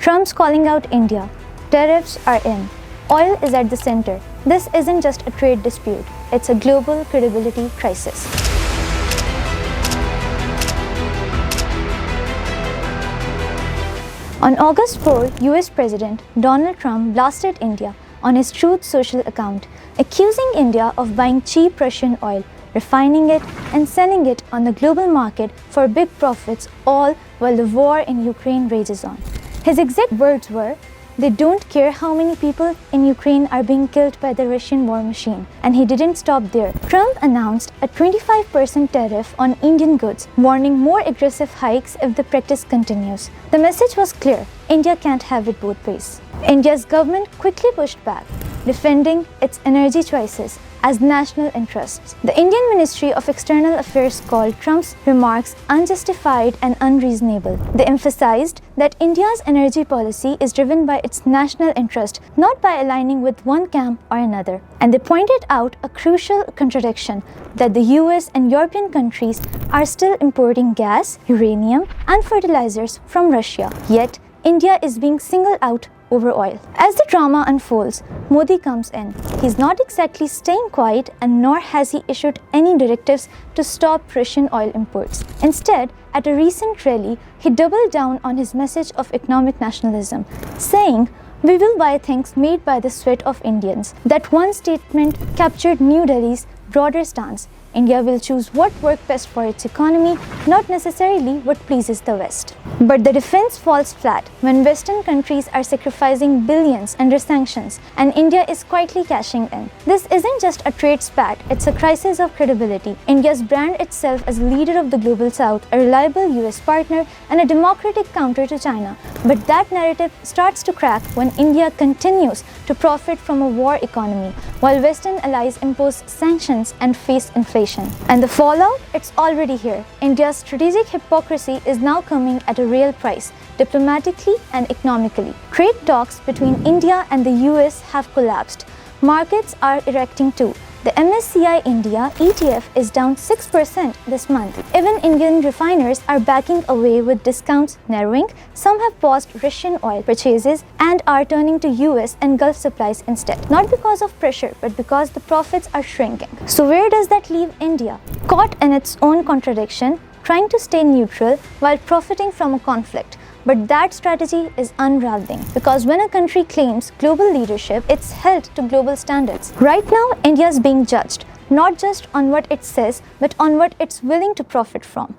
Trump's calling out India. Tariffs are in. Oil is at the center. This isn't just a trade dispute, it's a global credibility crisis. On August 4, US President Donald Trump blasted India on his Truth Social account, accusing India of buying cheap Russian oil, refining it, and selling it on the global market for big profits, all while the war in Ukraine rages on. His exact words were, "They don't care how many people in Ukraine are being killed by the Russian war machine." And he didn't stop there. Trump announced a 25% tariff on Indian goods, warning more aggressive hikes if the practice continues. The message was clear: India can't have it both ways. India's government quickly pushed back, defending its energy choices as national interests. The Indian Ministry of External Affairs called Trump's remarks unjustified and unreasonable. They emphasized that India's energy policy is driven by its national interest, not by aligning with one camp or another. And they pointed out a crucial contradiction, that the US and European countries are still importing gas, uranium, and fertilizers from Russia. Yet, India is being singled out over oil. As the drama unfolds, Modi comes in. He's not exactly staying quiet, and nor has he issued any directives to stop Russian oil imports. Instead, at a recent rally, he doubled down on his message of economic nationalism, saying, "We will buy things made by the sweat of Indians." That one statement captured New Delhi's broader stance. India will choose what works best for its economy, not necessarily what pleases the West. But the defense falls flat when Western countries are sacrificing billions under sanctions and India is quietly cashing in. This isn't just a trade spat, it's a crisis of credibility. India's brand itself as a leader of the global south, a reliable US partner, and a democratic counter to China. But that narrative starts to crack when India continues to profit from a war economy, while Western allies impose sanctions and face inflation. And the fallout? It's already here. India's strategic hypocrisy is now coming at a real price, diplomatically and economically. Trade talks between India and the US have collapsed. Markets are erecting too. The MSCI India ETF is down 6% this month. Even Indian refiners are backing away with discounts narrowing. Some have paused Russian oil purchases and are turning to US and Gulf supplies instead. Not because of pressure, but because the profits are shrinking. So where does that leave India? Caught in its own contradiction, trying to stay neutral while profiting from a conflict. But that strategy is unraveling, because when a country claims global leadership, it's held to global standards. Right now, India is being judged, not just on what it says, but on what it's willing to profit from.